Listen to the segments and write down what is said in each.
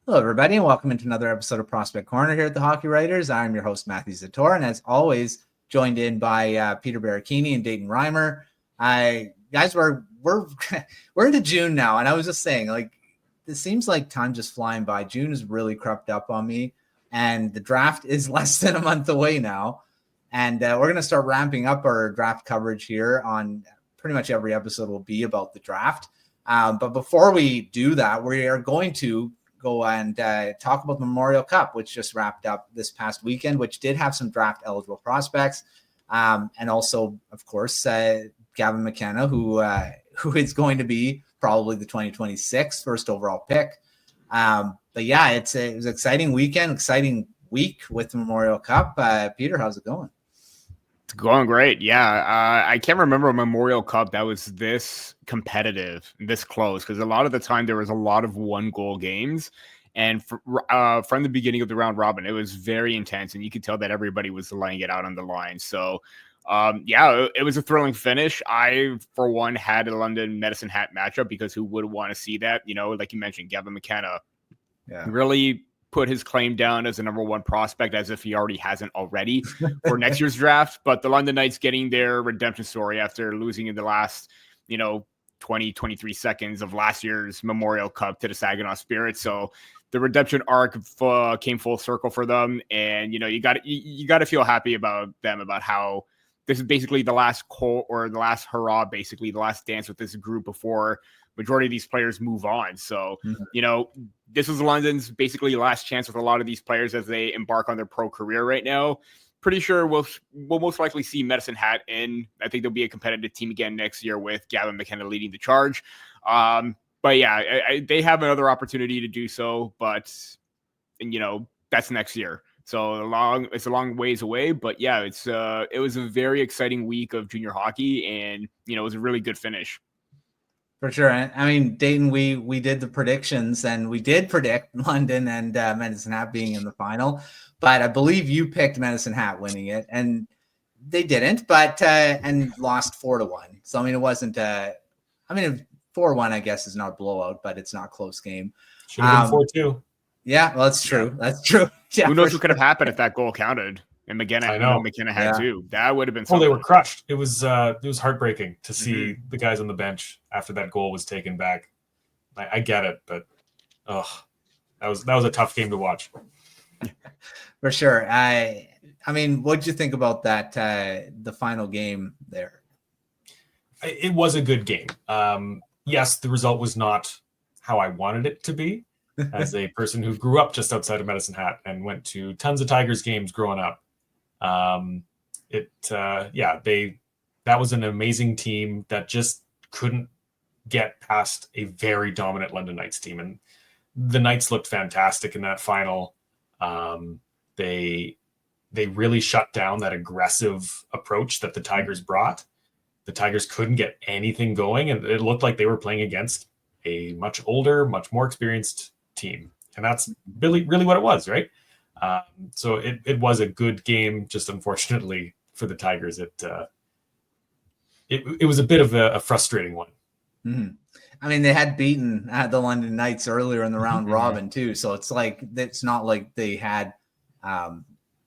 Hello, everybody, and welcome into another episode of Prospect Corner here at the Hockey Writers. I'm your host, Matthew Zator, and as always, joined in by Peter Baracchini and Dayton Reimer. Guys, we're into June now, and I was just saying, like, it seems like time just flying by. June has really crept up on me, and the draft is less than a month away now, and we're going to start ramping up our draft coverage here. On pretty much every episode will be about the draft. But before we do that, we are going to go and talk about the Memorial Cup, which just wrapped up this past weekend, which did have some draft eligible prospects. And also, of course, Gavin McKenna, who is going to be probably the 2026 first overall pick. But yeah, it was an exciting weekend, exciting week with the Memorial Cup. Peter, how's it going? It's going great. Yeah. I can't remember a Memorial Cup that was this competitive, this close, because a lot of the time there was a lot of one-goal games. And from the beginning of the round robin, it was very intense, and you could tell that everybody was laying it out on the line. So, it was a thrilling finish. I, for one, had a London Medicine Hat matchup because who would want to see that? You know, like you mentioned, Gavin McKenna really put his claim down as the number one prospect, as if he already hasn't already for next year's draft. But the London Knights getting their redemption story after losing in the last, 20, 23 seconds of last year's Memorial Cup to the Saginaw Spirit. So the redemption arc came full circle for them. And, you got to feel happy about them, about how this is basically the last call or the last hurrah, basically the last dance with this group before majority of these players move on. So, this was London's basically last chance with a lot of these players as they embark on their pro career right now. Pretty sure we'll most likely see Medicine Hat in. I think there'll be a competitive team again next year with Gavin McKenna leading the charge. But yeah, they have another opportunity to do so, but that's next year. So it's a long ways away, but yeah, it was a very exciting week of junior hockey, and it was a really good finish. For sure. I mean, Dayton, we did the predictions, and we did predict London and Medicine Hat being in the final, but I believe you picked Medicine Hat winning it, and they didn't, but and lost 4-1. So I mean, it wasn't 4-1, I guess, is not a blowout, but it's not a close game. Should have been 4-2. Yeah, well, that's true. Yeah. That's true. Yeah, who knows what could have happened if that goal counted? And McKenna had too. That would have been something. Well, they were crushed. It was heartbreaking to see the guys on the bench after that goal was taken back. I get it, but that was a tough game to watch. For sure. I mean, what did you think about that the final game there? It was a good game. Yes, the result was not how I wanted it to be. As a person who grew up just outside of Medicine Hat and went to tons of Tigers games growing up. That was an amazing team that just couldn't get past a very dominant London Knights team. And the Knights looked fantastic in that final. They really shut down that aggressive approach that the Tigers brought. The Tigers couldn't get anything going, and it looked like they were playing against a much older, much more experienced team. And that's really, really what it was, right? So it was a good game. Just unfortunately for the Tigers, it was a bit of a frustrating one. Mm-hmm. I mean, they had beaten the London Knights earlier in the round robin too, so it's not like they had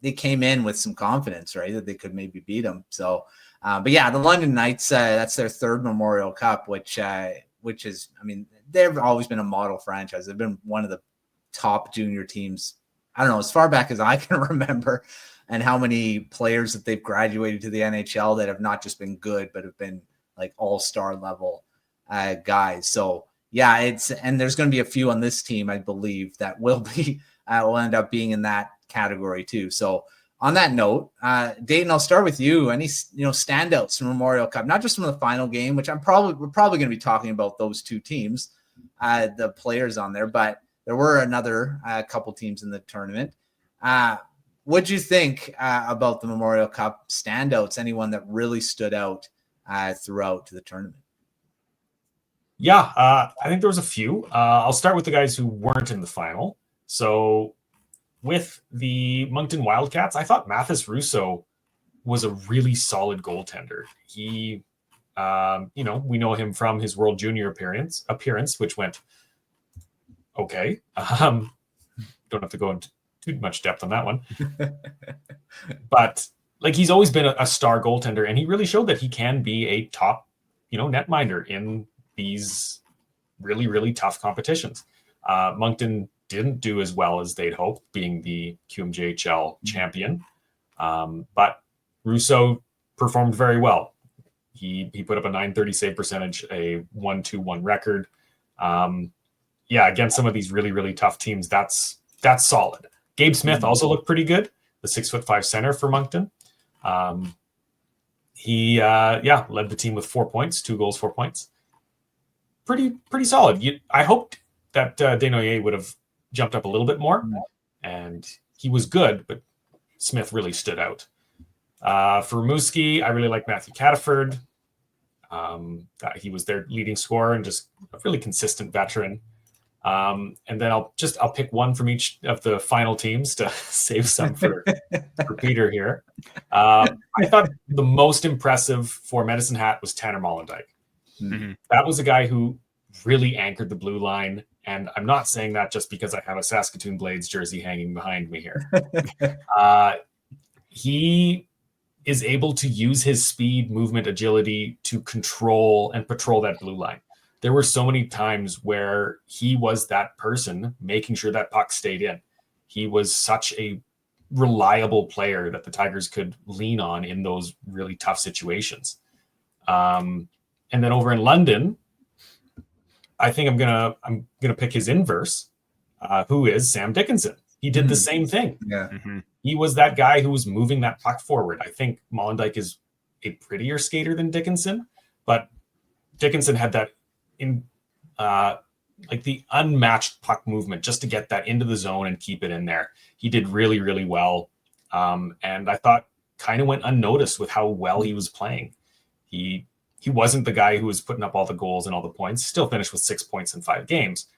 they came in with some confidence, right, that they could maybe beat them. So, but yeah, the London Knights, that's their third Memorial Cup, which is, I mean, they've always been a model franchise. They've been one of the top junior teams, I don't know, as far back as I can remember, and how many players that they've graduated to the NHL that have not just been good, but have been like all-star level guys. So yeah, and there's going to be a few on this team, I believe, that will end up being in that category too. So on that note, Dayton, I'll start with you. Any standouts from Memorial Cup, not just from the final game, which we're probably going to be talking about those two teams, the players on there, but there were another couple teams in the tournament. What'd you think about the Memorial Cup standouts? Anyone that really stood out throughout the tournament? Yeah, I think there was a few. I'll start with the guys who weren't in the final. So with the Moncton Wildcats, I thought Mathis Russo was a really solid goaltender. He, we know him from his World Junior appearance, which went okay. don't have to go into too much depth on that one. But like, he's always been a star goaltender, and he really showed that he can be a top, netminder in these really, really tough competitions. Moncton didn't do as well as they'd hoped, being the QMJHL champion. But Rousseau performed very well. He put up a .930 save percentage, a 1-2-1 record. Against some of these really, really tough teams, that's solid. Gabe Smith also looked pretty good, the 6'5" center for Moncton. He led the team with 4 points, 2 goals, 4 points. Pretty solid. I hoped that Desnoyers would have jumped up a little bit more, and he was good, but Smith really stood out. For Rimouski, I really like Matthew Cataford. He was their leading scorer and just a really consistent veteran. And then I'll pick one from each of the final teams to save some for Peter here. I thought the most impressive for Medicine Hat was Tanner Mollendijk. Mm-hmm. That was a guy who really anchored the blue line. And I'm not saying that just because I have a Saskatoon Blades jersey hanging behind me here. He is able to use his speed, movement, agility to control and patrol that blue line. There were so many times where he was that person making sure that puck stayed in. He was such a reliable player that the Tigers could lean on in those really tough situations. And then over in London, I think I'm gonna pick his inverse, who is Sam Dickinson. He did the same thing. Yeah. Mm-hmm. He was that guy who was moving that puck forward. I think Mollendijk is a prettier skater than Dickinson, but Dickinson had that the unmatched puck movement just to get that into the zone and keep it in there. He did really, really well. And I thought kind of went unnoticed with how well he was playing. He wasn't the guy who was putting up all the goals and all the points, still finished with 6 points in 5 games,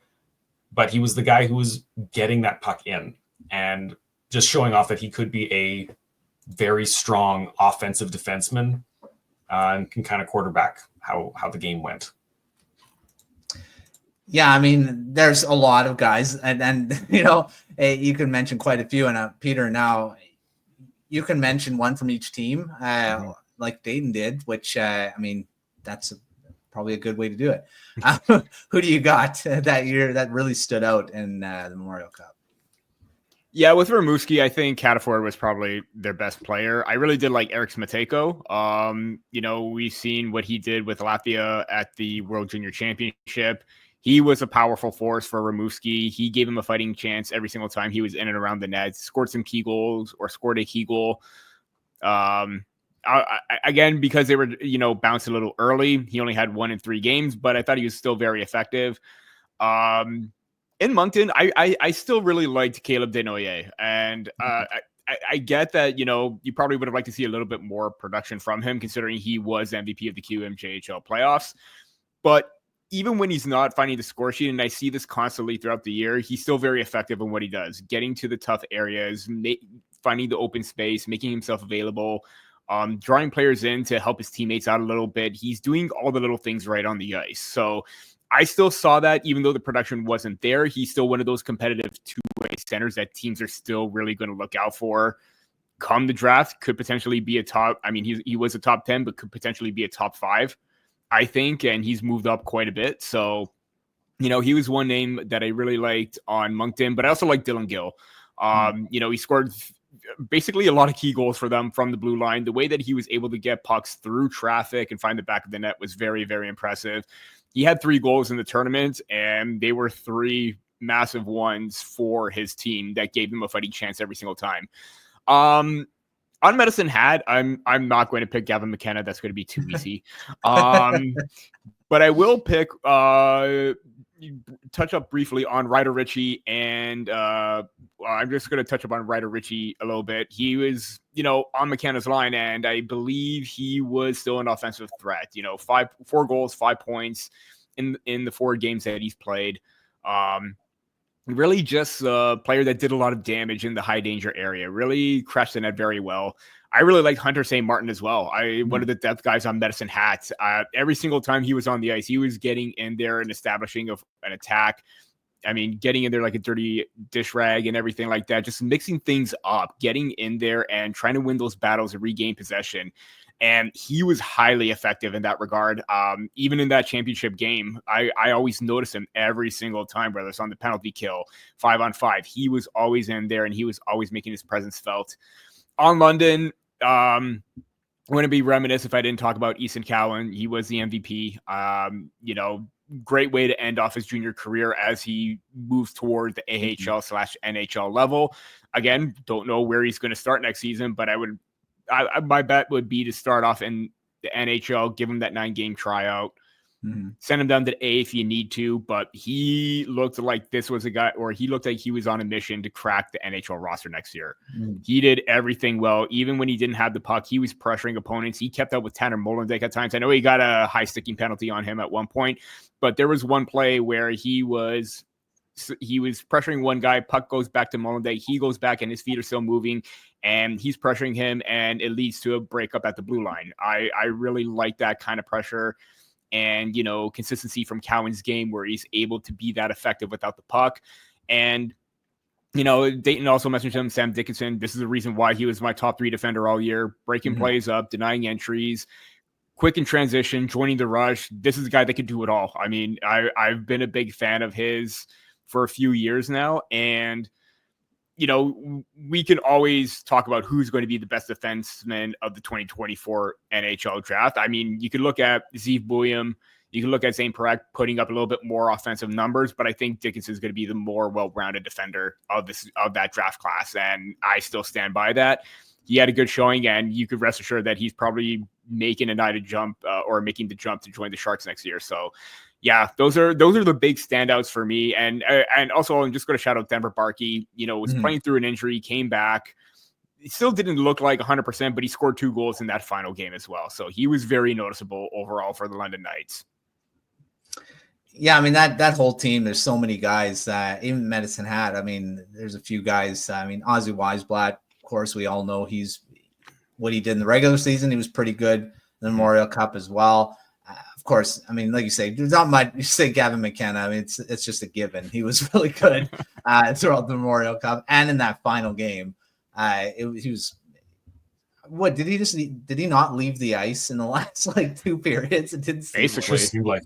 but he was the guy who was getting that puck in and just showing off that he could be a very strong offensive defenseman and can kind of quarterback how the game went. Yeah, I mean, there's a lot of guys, and you can mention quite a few. And Peter, now you can mention one from each team, like Dayton did, which that's probably a good way to do it. Who do you got that year that really stood out in the Memorial Cup? Yeah, with Rimouski, I think Cataford was probably their best player. I really did like Eric Smatejko. We've seen what he did with Latvia at the World Junior Championship. He was a powerful force for Rimouski. He gave him a fighting chance every single time he was in and around the net, scored some key goals or scored a key goal. Again, because they were, bounced a little early, he only had 1 in 3 games, but I thought he was still very effective. In Moncton, I still really liked Caleb Desnoyers, and I get that, you probably would have liked to see a little bit more production from him, considering he was MVP of the QMJHL playoffs. But even when he's not finding the score sheet, and I see this constantly throughout the year, he's still very effective in what he does, getting to the tough areas, finding the open space, making himself available, drawing players in to help his teammates out a little bit. He's doing all the little things right on the ice. So I still saw that even though the production wasn't there, he's still one of those competitive two-way centers that teams are still really going to look out for. Come the draft, could potentially be a top. I mean, he was a top 10, but could potentially be a top 5, I think. And he's moved up quite a bit. So, he was one name that I really liked on Moncton, but I also like Dylan Gill. He scored basically a lot of key goals for them from the blue line. The way that he was able to get pucks through traffic and find the back of the net was very, very impressive. He had 3 goals in the tournament, and they were 3 massive ones for his team that gave him a fighting chance every single time. On Medicine Hat, I'm not going to pick Gavin McKenna. That's going to be too easy. But I will pick touch up briefly on Ryder Ritchie, and I'm just going to touch up on Ryder Ritchie a little bit. He was, on McKenna's line, and I believe he was still an offensive threat. 4 goals, 5 points in the 4 games that he's played. Really just a player that did a lot of damage in the high danger area, really crashed the net very well. I really liked Hunter St. Martin as well. One of the depth guys on Medicine Hat. Every single time he was on the ice, he was getting in there and establishing an attack. I mean, getting in there like a dirty dish rag and everything like that, just mixing things up, getting in there and trying to win those battles and regain possession. And he was highly effective in that regard. Even in that championship game, I always noticed him every single time, whether it's on the penalty kill, 5-on-5. He was always in there, and he was always making his presence felt. On London, I'm going to be remiss if I didn't talk about Easton Cowan. He was the MVP. Great way to end off his junior career as he moves toward the AHL/NHL level. Again, don't know where he's going to start next season, but my bet would be to start off in the NHL, give him that 9-game tryout, send him down to A if you need to. But he looked like this was a guy, or he looked like he was on a mission to crack the NHL roster next year. He did everything well. Even when he didn't have the puck, he was pressuring opponents. He kept up with Tanner Molenbeek at times. I know he got a high sticking penalty on him at one point, but there was one play where he was pressuring one guy, puck goes back to Molenbeek, he goes back and his feet are still moving, and he's pressuring him, and it leads to a breakup at the blue line. I really like that kind of pressure and, consistency from Cowan's game where he's able to be that effective without the puck. And, Dayton also mentioned him, Sam Dickinson. This is the reason why he was my top 3 defender all year, breaking plays up, denying entries, quick in transition, joining the rush. This is a guy that can do it all. I mean, I've been a big fan of his for a few years now. And, we can always talk about who's going to be the best defenseman of the 2024 NHL draft. I mean, you could look at Zeev Buium, you can look at Zane Parekh putting up a little bit more offensive numbers, but I think Dickinson is going to be the more well-rounded defender of that draft class. And I still stand by that. He had a good showing, and you could rest assured that he's probably making a night jump or making the jump to join the Sharks next year. So yeah, those are the big standouts for me. And also I'm just going to shout out Denver Barkey, was playing through an injury, came back. He still didn't look like 100%, but he scored 2 goals in that final game as well. So he was very noticeable overall for the London Knights. Yeah, I mean, that whole team, there's so many guys that even Medicine Hat. I mean, there's a few guys. I mean, Ozzy Weisblatt, of course, we all know what he did in the regular season. He was pretty good. The Memorial Cup as well. Of course, I mean, like you say, there's not much. You say Gavin McKenna. I mean, it's just a given. He was really good throughout the Memorial Cup and in that final game. He was. What did he not leave the ice in the last 2 periods? It didn't basically seem like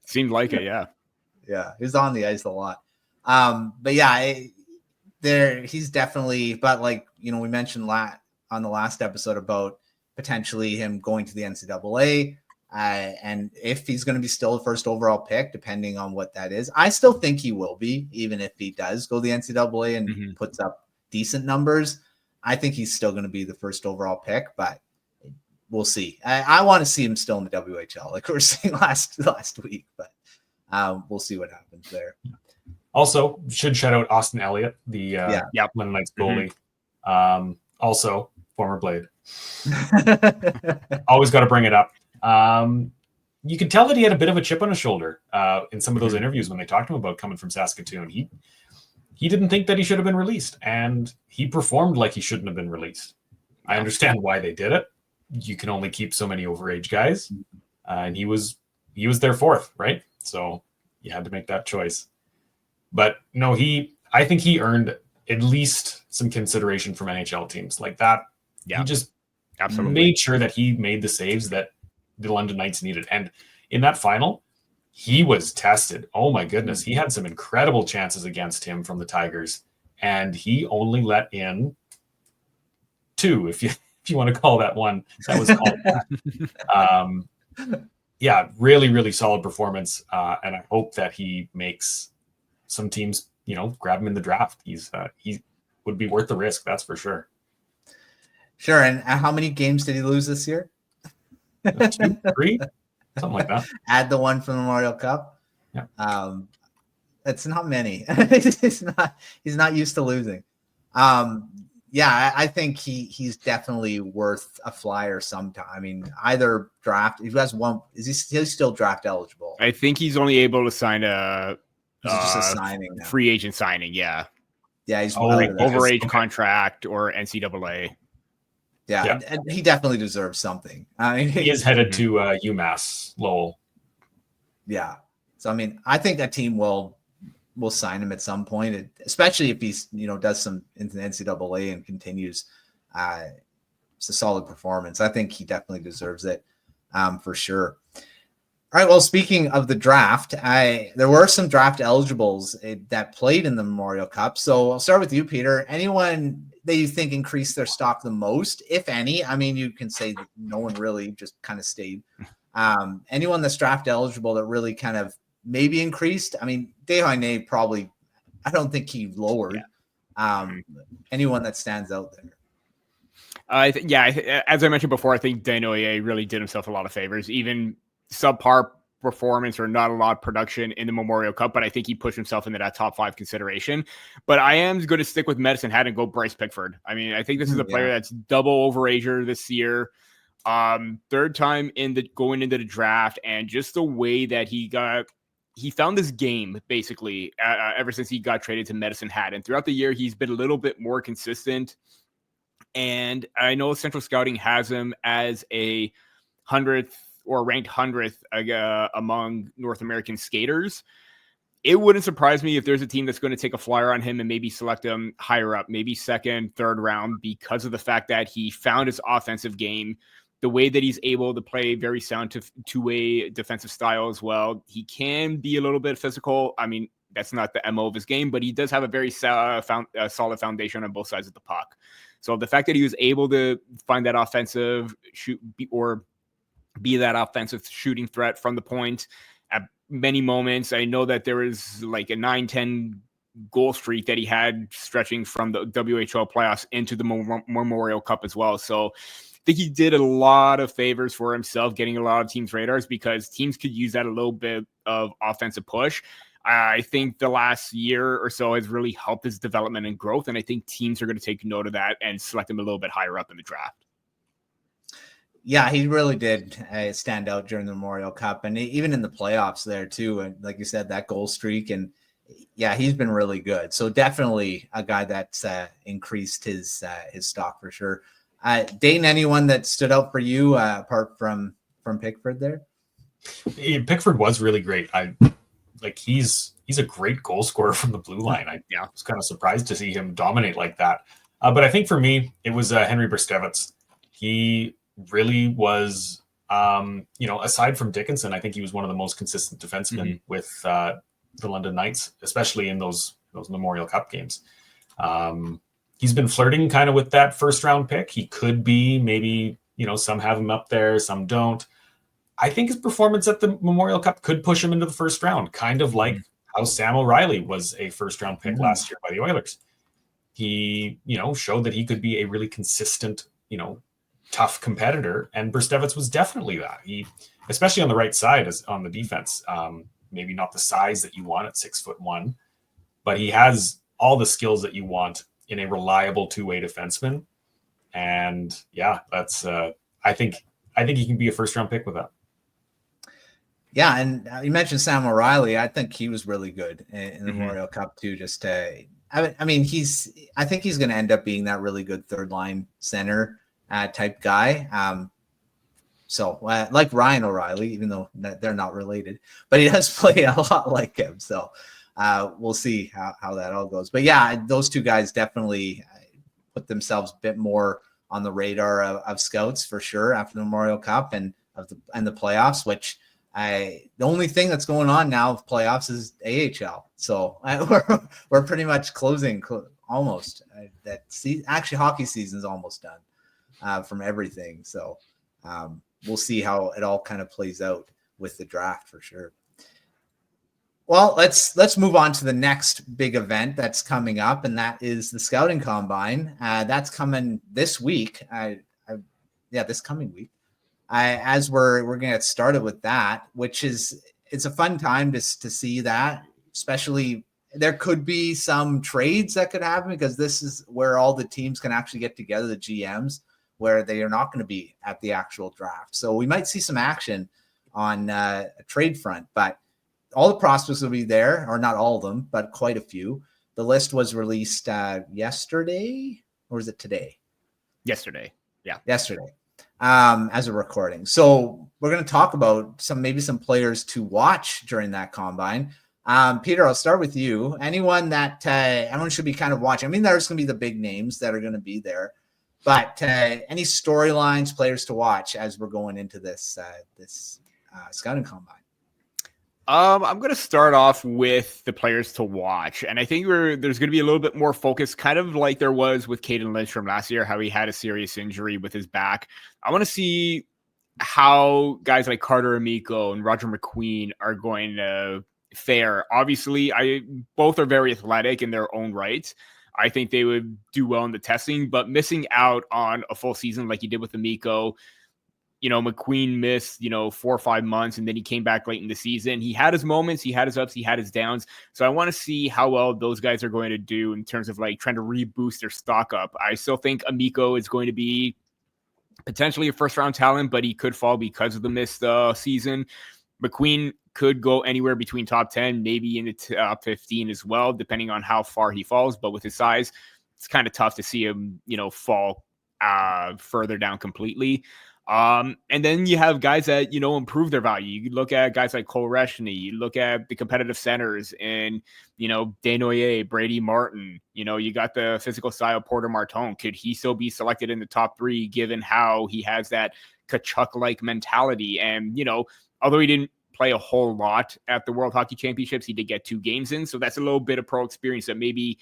seemed like it. Yeah, he was on the ice a lot. But yeah, he's definitely. But we mentioned on the last episode about potentially him going to the NCAA, and if he's going to be still the first overall pick, depending on what that is. I still think he will be, even if he does go to the NCAA and puts up decent numbers. I think he's still going to be the first overall pick, but we'll see. I want to see him still in the WHL, like we were saying last week, but we'll see what happens there. Also, should shout out Austin Elliott, the London Knights goalie. Also, former Blade. Always got to bring it up. You could tell that he had a bit of a chip on his shoulder in some of those interviews when they talked to him about coming from Saskatoon. He didn't think that he should have been released, and he performed like he shouldn't have been released. I understand why they did it. You can only keep so many overage guys, and he was their 4th, right? So you had to make that choice. But no, I think he earned at least some consideration from NHL teams like that. Yeah, he just absolutely made sure that he made the saves that the London Knights needed. And in that final, he was tested. Oh my goodness. He had some incredible chances against him from the Tigers, and he only let in 2, if you want to call that one. That was called that. Yeah, really, really solid performance. And I hope that he makes some teams, grab him in the draft. He would be worth the risk. That's for sure. Sure. And how many games did he lose this year? 2, 3, something like that. Add the one from the Memorial Cup. Yeah. It's not many. He's not used to losing. Yeah, I think he's definitely worth a flyer sometime. I mean, either draft. If he has one, he's still draft eligible? I think he's only able to sign just a signing now? Free agent signing. Yeah. Yeah, he's overage contract or NCAA. Yeah, and he definitely deserves something. I mean, he is headed to UMass Lowell. Yeah. So, I mean, I think that team will we'll sign him at some point, especially if he's, does some into the NCAA and continues. It's a solid performance. I think he definitely deserves it for sure. All right. Well, speaking of the draft, there were some draft eligibles that played in the Memorial Cup. So I'll start with you, Peter. Anyone that you think increased their stock the most, if any? I mean, you can say that no one really, just kind of stayed. Anyone that's draft eligible that really kind of maybe increased? I mean, Dayton probably, I don't think he lowered. Anyone that stands out there? As I mentioned before, I think Dayton really did himself a lot of favors. Even subpar performance or not a lot of production in the Memorial Cup, but I think he pushed himself into that top 5 consideration. But I am going to stick with Medicine Hat and go Bryce Pickford. I mean, I think this is a player that's double overager this year. Third time going into the draft, and just the way that he found this game basically ever since he got traded to Medicine Hat. And throughout the year, he's been a little bit more consistent. And I know Central Scouting has him as a 100th or ranked 100th among North American skaters. It wouldn't surprise me if there's a team that's going to take a flyer on him and maybe select him higher up, maybe second, third round, because of the fact that he found his offensive game, the way that he's able to play very sound two-way defensive style as well. He can be a little bit physical. I mean, that's not the MO of his game, but he does have a very solid foundation on both sides of the puck. So the fact that he was able to find that offensive be that offensive shooting threat from the point at many moments. I know that there was like a 9-10 goal streak that he had stretching from the WHL playoffs into the Memorial Cup as well. So I think he did a lot of favors for himself, getting a lot of teams' radars, because teams could use that a little bit of offensive push. I think the last year or so has really helped his development and growth, and I think teams are going to take note of that and select him a little bit higher up in the draft. Yeah, he really did stand out during the Memorial Cup, and even in the playoffs there too. And like you said, that goal streak, and yeah, he's been really good. So definitely a guy that's increased his stock for sure. Dayton, anyone that stood out for you apart from Pickford there? Pickford was really great. He's a great goal scorer from the blue line. I was kind of surprised to see him dominate like that. But I think for me, it was Henry Brstevets. He really was, aside from Dickinson, I think he was one of the most consistent defensemen with the London Knights, especially in those Memorial Cup games. He's been flirting kind of with that first round pick. He could be, maybe, some have him up there, some don't. I think his performance at the Memorial Cup could push him into the first round, kind of like how Sam O'Reilly was a first round pick last year by the Oilers. He, showed that he could be a really consistent, tough competitor, and Brstevets was definitely that. He, especially on the right side as on the defense, maybe not the size that you want at 6'1", but he has all the skills that you want in a reliable two-way defenseman. And yeah, that's I think he can be a first round pick with that. Yeah, and you mentioned Sam O'Reilly. I think he was really good in the Memorial Cup too. I think he's going to end up being that really good third line center type guy. So like Ryan O'Reilly, even though they're not related, but he does play a lot like him. So we'll see how that all goes. But yeah, those two guys definitely put themselves a bit more on the radar of scouts for sure after the Memorial Cup and the playoffs, which the only thing that's going on now with playoffs is AHL. So we're pretty much closing almost. Actually, hockey season's almost done from everything. So we'll see how it all kind of plays out with the draft for sure. Well, let's move on to the next big event that's coming up, and that is the Scouting Combine. That's coming this week. This coming week. As we're going to get started with that, which it's a fun time to see that, especially there could be some trades that could happen because this is where all the teams can actually get together, the GMs, where they are not going to be at the actual draft. So we might see some action on a trade front, but all the prospects will be there, or not all of them, but quite a few. The list was released yesterday, or is it today? Yesterday. Yeah. Yesterday. As a recording. So we're going to talk about some players to watch during that combine. Peter, I'll start with you. Anyone that everyone should be kind of watching? I mean, there's going to be the big names that are going to be there, but any storylines, players to watch as we're going into this scouting combine? I'm going to start off with the players to watch. And I think there's going to be a little bit more focus, kind of like there was with Caden Lynch from last year, how he had a serious injury with his back. I want to see how guys like Carter Amico and Roger McQueen are going to fare. Obviously, both are very athletic in their own right. I think they would do well in the testing, but missing out on a full season like he did with Amico. McQueen missed, 4 or 5 months, and then he came back late in the season. He had his moments, he had his ups, he had his downs. So I want to see how well those guys are going to do in terms of like trying to reboost their stock up. I still think Amico is going to be potentially a first-round talent, but he could fall because of the missed season. McQueen could go anywhere between top 10, maybe in the top 15 as well, depending on how far he falls. But with his size, it's kind of tough to see him, fall further down completely. And then you have guys that, improve their value. You look at guys like Cole Reshny, you look at the competitive centers and, Desnoyers, Brady Martin, you got the physical style Porter Martin. Could he still be selected in the top 3 given how he has that Kachuk-like mentality? And, although he didn't play a whole lot at the World Hockey Championships, he did get 2 games in. So that's a little bit of pro experience that maybe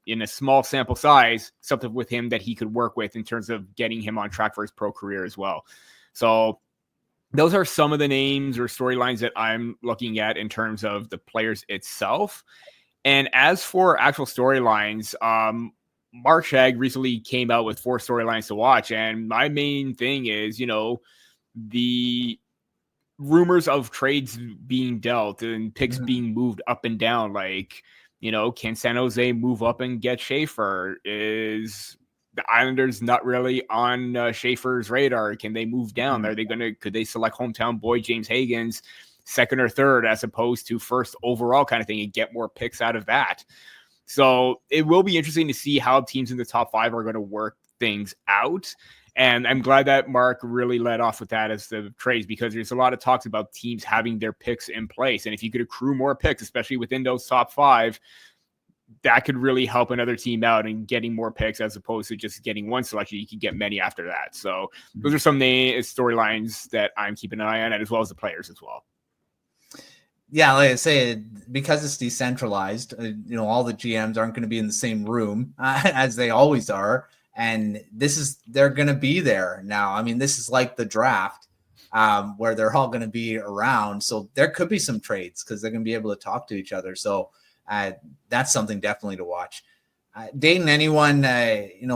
in a small sample size, something with him that he could work with in terms of getting him on track for his pro career as well. So those are some of the names or storylines that I'm looking at in terms of the players itself. And as for actual storylines, Mark Shag recently came out with 4 storylines to watch. And my main thing is, the rumors of trades being dealt and picks being moved up and down, like, can San Jose move up and get Schaefer? Is the Islanders not really on Schaefer's radar? Can they move down? Could they select hometown boy James Hagen's second or third as opposed to first overall kind of thing and get more picks out of that? So it will be interesting to see how teams in the top 5 are going to work things out. And I'm glad that Mark really led off with that as the trades, because there's a lot of talks about teams having their picks in place. And if you could accrue more picks, especially within those top 5, that could really help another team out in getting more picks as opposed to just getting one selection. You can get many after that. So those are some storylines that I'm keeping an eye on, as well as the players as well. Yeah, like I say, because it's decentralized, all the GMs aren't going to be in the same room as they always are. And they're going to be there now. I mean, this is like the draft where they're all going to be around. So there could be some trades because they're going to be able to talk to each other. So that's something definitely to watch. Dayton, anyone,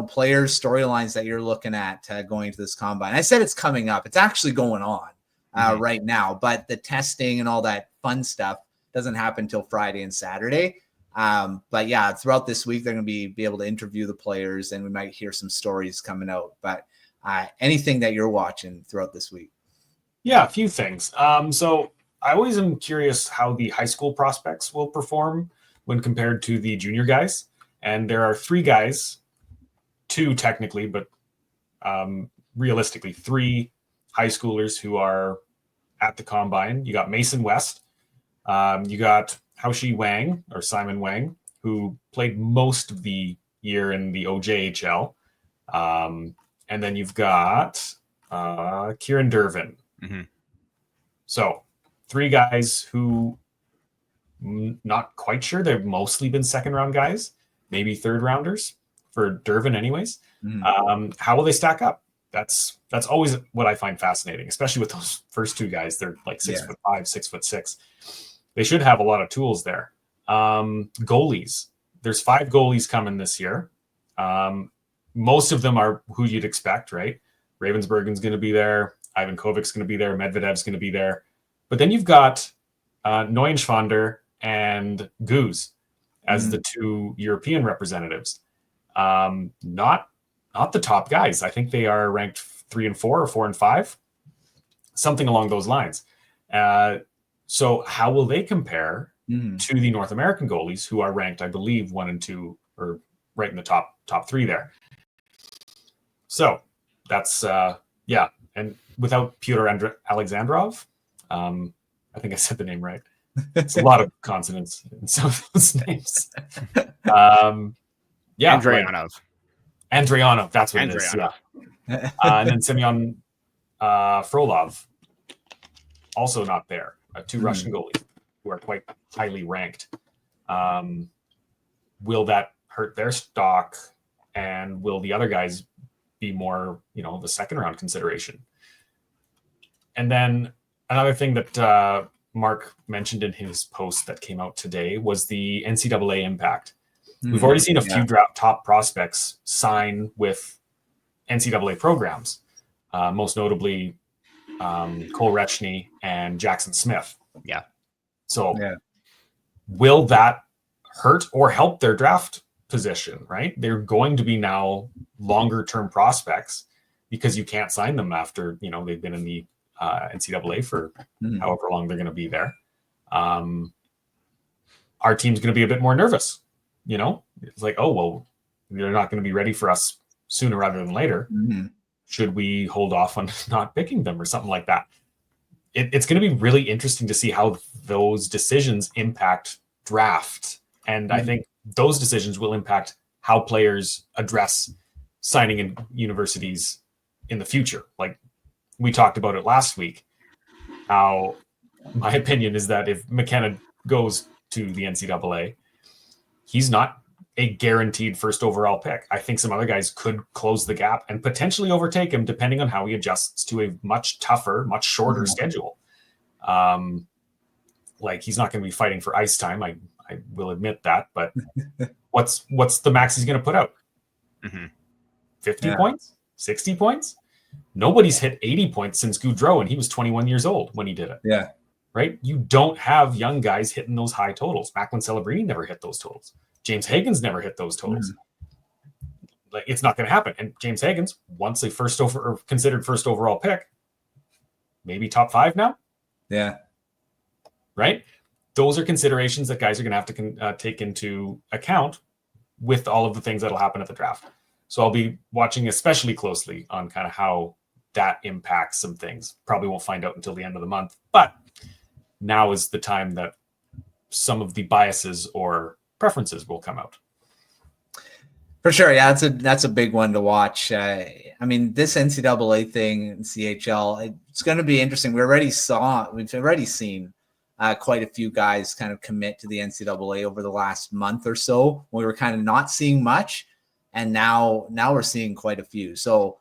players, storylines that you're looking at going to this combine? I said it's coming up. It's actually going on right now, but the testing and all that fun stuff doesn't happen until Friday and Saturday. But yeah, throughout this week, they're going to be able to interview the players and we might hear some stories coming out, but anything that you're watching throughout this week? Yeah, a few things. So I always am curious how the high school prospects will perform when compared to the junior guys. And there are 3 guys, 2 technically, but realistically 3 high schoolers who are at the combine. You got Mason West. You got Haoshi Wang, or Simon Wang, who played most of the year in the OJHL. And then you've got Kieran Dervin. So 3 guys who not quite sure. They've mostly been second-round guys, maybe third-rounders for Dervin anyways. How will they stack up? That's always what I find fascinating, especially with those first 2 guys. They're like 6'5", 6'6". They should have a lot of tools there. Goalies. There's 5 goalies coming this year. Most of them are who you'd expect, right? Ravensbergen's going to be there. Ivan Kovic's going to be there. Medvedev's going to be there. But then you've got Neuenschwander and Goose as the 2 European representatives. Not the top guys. I think they are ranked 3 and 4 or 4 and 5, something along those lines. So how will they compare to the North American goalies who are ranked, I believe, 1 and 2, or right in the top 3 there? So that's and without Pyotr Alexandrov, I think I said the name right. It's a lot of consonants in some of those names. Andrianov. Andrianov, that's what it is. Yeah. And then Semyon Frolov, also not there. Two Russian goalies who are quite highly ranked. Will that hurt their stock? And will the other guys be more, the second round consideration? And then another thing that Mark mentioned in his post that came out today was the NCAA impact. We've already seen a few top prospects sign with NCAA programs, most notably Cole Retchney and Jackson Smith. Yeah. So will that hurt or help their draft position, right? They're going to be now longer term prospects because you can't sign them after, they've been in the NCAA for however long they're going to be there. Our team's going to be a bit more nervous. It's like, oh, well, they're not going to be ready for us sooner rather than later. Should we hold off on not picking them or something like that? It's going to be really interesting to see how those decisions impact draft. And I think those decisions will impact how players address signing in universities in the future. Like we talked about it last week, how my opinion is that if McKenna goes to the NCAA, he's not a guaranteed first overall pick. I think some other guys could close the gap and potentially overtake him depending on how he adjusts to a much tougher, much shorter schedule. Like he's not going to be fighting for ice time. I will admit that, but what's the max he's going to put out? 50 points, 60 points. Nobody's hit 80 points since Goudreau, and he was 21 years old when he did it. Yeah. Right. You don't have young guys hitting those high totals. Macklin Celebrini never hit those totals. James Hagen's never hit those totals. Like it's not going to happen. And James Hagen's once a considered first overall pick, maybe top 5 now. Yeah. Right. Those are considerations that guys are going to have to take into account with all of the things that'll happen at the draft. So I'll be watching especially closely on kind of how that impacts some things. Probably won't find out until the end of the month, but now is the time that some of the biases or preferences will come out. For sure. Yeah, that's a big one to watch. I mean, this NCAA thing in CHL, it's going to be interesting. We've already seen quite a few guys kind of commit to the NCAA over the last month or so. We were kind of not seeing much, and now we're seeing quite a few. So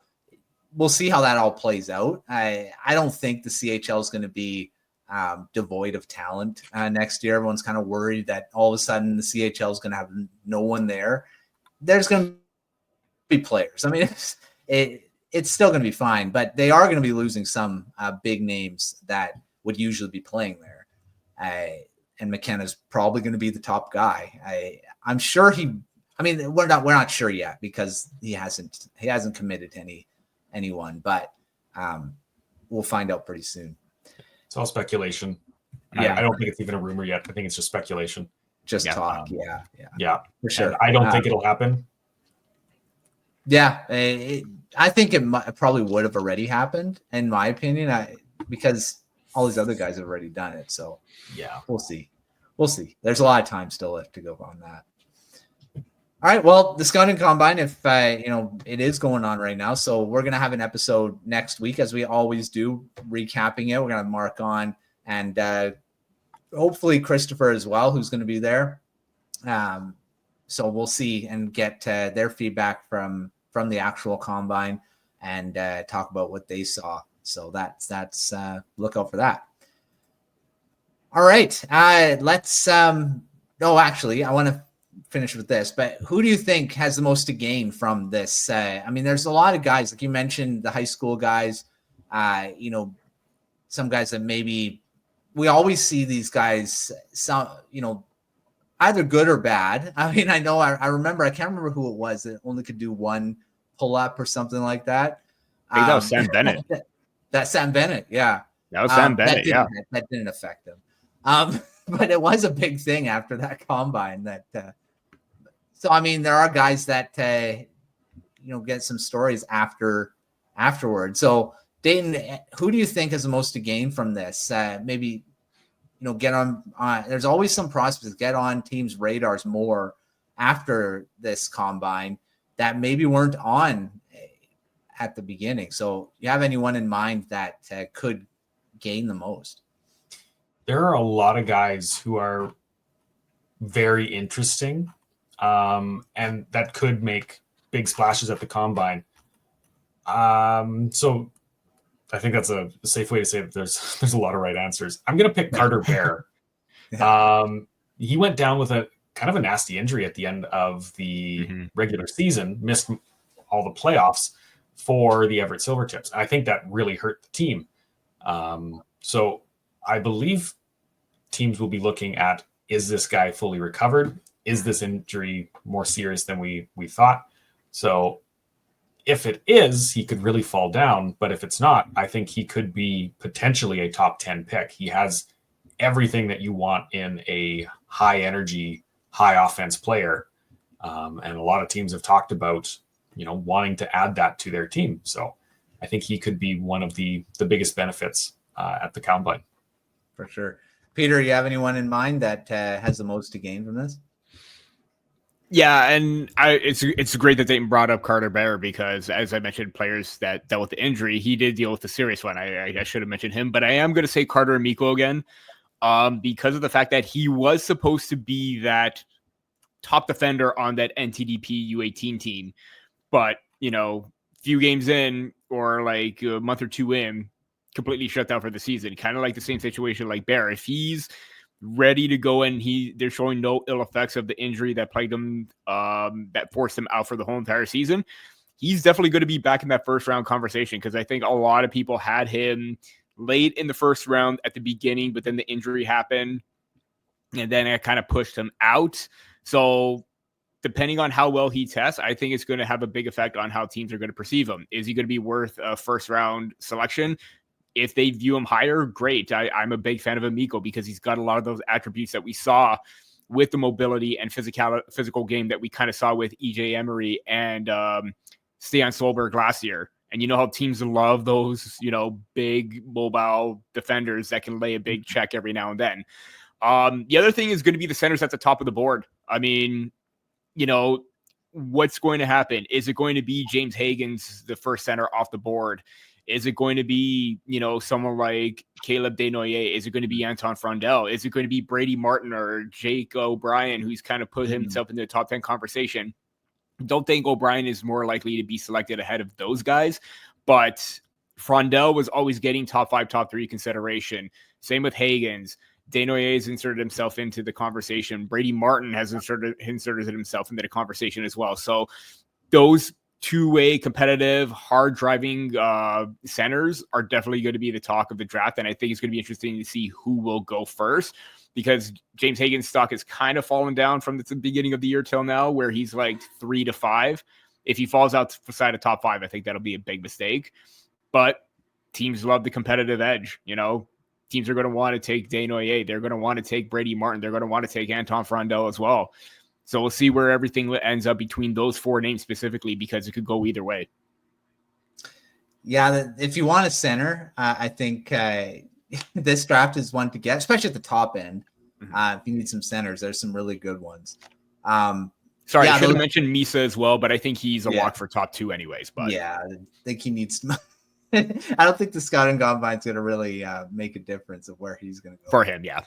we'll see how that all plays out. I don't think the CHL is going to be devoid of talent next year. Everyone's kind of worried that all of a sudden the CHL is going to have no one there. There's going to be players. I mean, it's still going to be fine, but they are going to be losing some big names that would usually be playing there. And McKenna's probably going to be the top guy. I'm sure we're not sure yet because he hasn't committed to anyone, but we'll find out pretty soon. It's all speculation. Yeah. I don't think it's even a rumor yet. I think it's just speculation. Just talk. Yeah, for sure. And I don't think it'll happen. Yeah. I think it probably would have already happened in my opinion, because all these other guys have already done it. So yeah, we'll see. There's a lot of time still left to go on that. All right. Well, the Scouting Combine, if it is going on right now. So we're going to have an episode next week, as we always do, recapping it. We're going to have Mark on and hopefully Christopher as well, who's going to be there. So we'll see and get their feedback from the actual Combine and talk about what they saw. So that's look out for that. All right. Let's actually, I want to finish with this, but who do you think has the most to gain from this? I mean, there's a lot of guys, like you mentioned, the high school guys, some guys that maybe we always see these guys, some, either good or bad. I mean, I remember, I can't remember who it was that only could do one pull up or something like that. I think that was Sam Bennett. That's Sam Bennett. Yeah. That was Sam Bennett. That didn't affect him. But it was a big thing after that combine so, I mean, there are guys that, get some stories afterward. So Dayton, who do you think has the most to gain from this? Maybe get on. There's always some prospects get on teams' radars more after this combine that maybe weren't on at the beginning. So you have anyone in mind that could gain the most? There are a lot of guys who are very interesting, and that could make big splashes at the combine. So I think that's a safe way to say that there's a lot of right answers. I'm going to pick Carter Bear. He went down with a kind of a nasty injury at the end of the regular season, missed all the playoffs for the Everett Silvertips. I think that really hurt the team. So I believe teams will be looking at, is this guy fully recovered? Is this injury more serious than we thought? So if it is, he could really fall down. But if it's not, I think he could be potentially a top 10 pick. He has everything that you want in a high energy, high offense player. And a lot of teams have talked about, wanting to add that to their team. So I think he could be one of the biggest benefits at the combine. For sure. Peter, you have anyone in mind that has the most to gain from this? Yeah, and it's great that Dayton brought up Carter Bear because, as I mentioned, players that dealt with the injury, he did deal with the serious one. I should have mentioned him, but I am going to say Carter Amico again because of the fact that he was supposed to be that top defender on that NTDP U18 team. But, few games in or like a month or two in, completely shut down for the season. Kind of like the same situation like Bear. If he's ready to go and they're showing no ill effects of the injury that plagued him, that forced him out for the whole entire season, he's definitely going to be back in that first round conversation because I think a lot of people had him late in the first round at the beginning, but then the injury happened and then it kind of pushed him out. So depending on how well he tests, I think it's going to have a big effect on how teams are going to perceive him. Is he going to be worth a first round selection? If they view him higher, great. I'm a big fan of Amico because he's got a lot of those attributes that we saw with the mobility and physical game that we kind of saw with EJ Emery and Stian Solberg last year. And you know how teams love those, big mobile defenders that can lay a big check every now and then. The other thing is going to be the centers at the top of the board. I mean, what's going to happen? Is it going to be James Hagens, the first center off the board? Is it going to be, someone like Caleb Desnoyers? Is it going to be Anton Frondel? Is it going to be Brady Martin or Jake O'Brien, who's kind of put himself in the top 10 conversation? Don't think O'Brien is more likely to be selected ahead of those guys, but Frondel was always getting top 5, top 3 consideration. Same with Hagens. Desnoyers has inserted himself into the conversation. Brady Martin has inserted himself into the conversation as well. So those two-way competitive, hard-driving centers are definitely going to be the talk of the draft, and I think it's going to be interesting to see who will go first because James Hagen's stock has kind of fallen down from the beginning of the year till now, where he's like 3 to 5. If he falls outside of top 5, I think that'll be a big mistake. But teams love the competitive edge, Teams are going to want to take Desnoyers. They're going to want to take Brady Martin. They're going to want to take Anton Frondel as well. So we'll see where everything ends up between those 4 names specifically because it could go either way. Yeah, if you want a center, I think this draft is one to get, especially at the top end. If you need some centers, there's some really good ones. Sorry, I should have mentioned Misa as well, but I think he's a lock for top 2 anyways. But yeah, I think he needs – I don't think the Scouting Combine is going to really make a difference of where he's going to go. For him, yeah.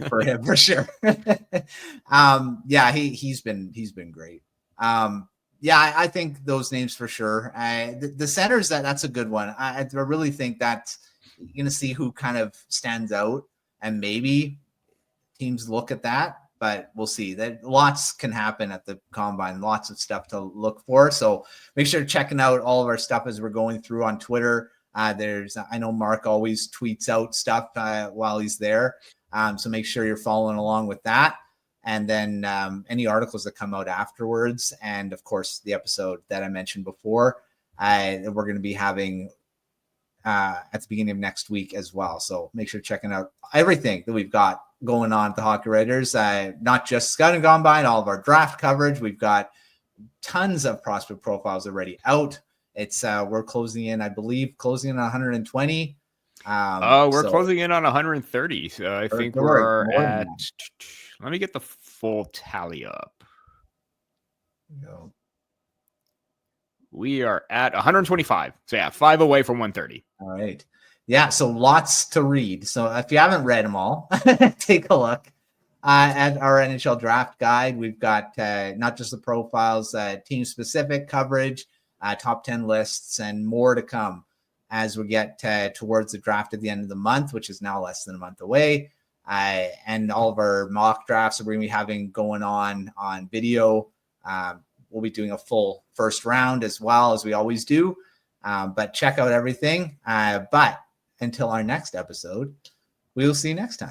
For him, for sure. He's been great. I think those names for sure. The centers, that's a good one. I really think that you're going to see who kind of stands out, and maybe teams look at that. But we'll see. That lots can happen at the combine, lots of stuff to look for. So make sure checking out all of our stuff as we're going through on Twitter. I know Mark always tweets out stuff while he's there. So make sure you're following along with that. And then any articles that come out afterwards. And of course, the episode that I mentioned before, that we're going to be having at the beginning of next week as well. So make sure checking out everything that we've got going on at the Hockey Writers, not just Scouting Combine, all of our draft coverage. We've got tons of prospect profiles already out. It's we're closing in, I believe, 120 We're closing in on 130. So I think we're at. Let me get the full tally up. Go. We are at 125. So yeah, 5 away from 130. All right. Yeah. So lots to read. So if you haven't read them all, take a look at our NHL draft guide. We've got not just the profiles, team specific coverage, top 10 lists, and more to come as we get towards the draft at the end of the month, which is now less than a month away. And all of our mock drafts are going to be having going on video. We'll be doing a full first round as well, as we always do. But check out everything. But until our next episode, we will see you next time.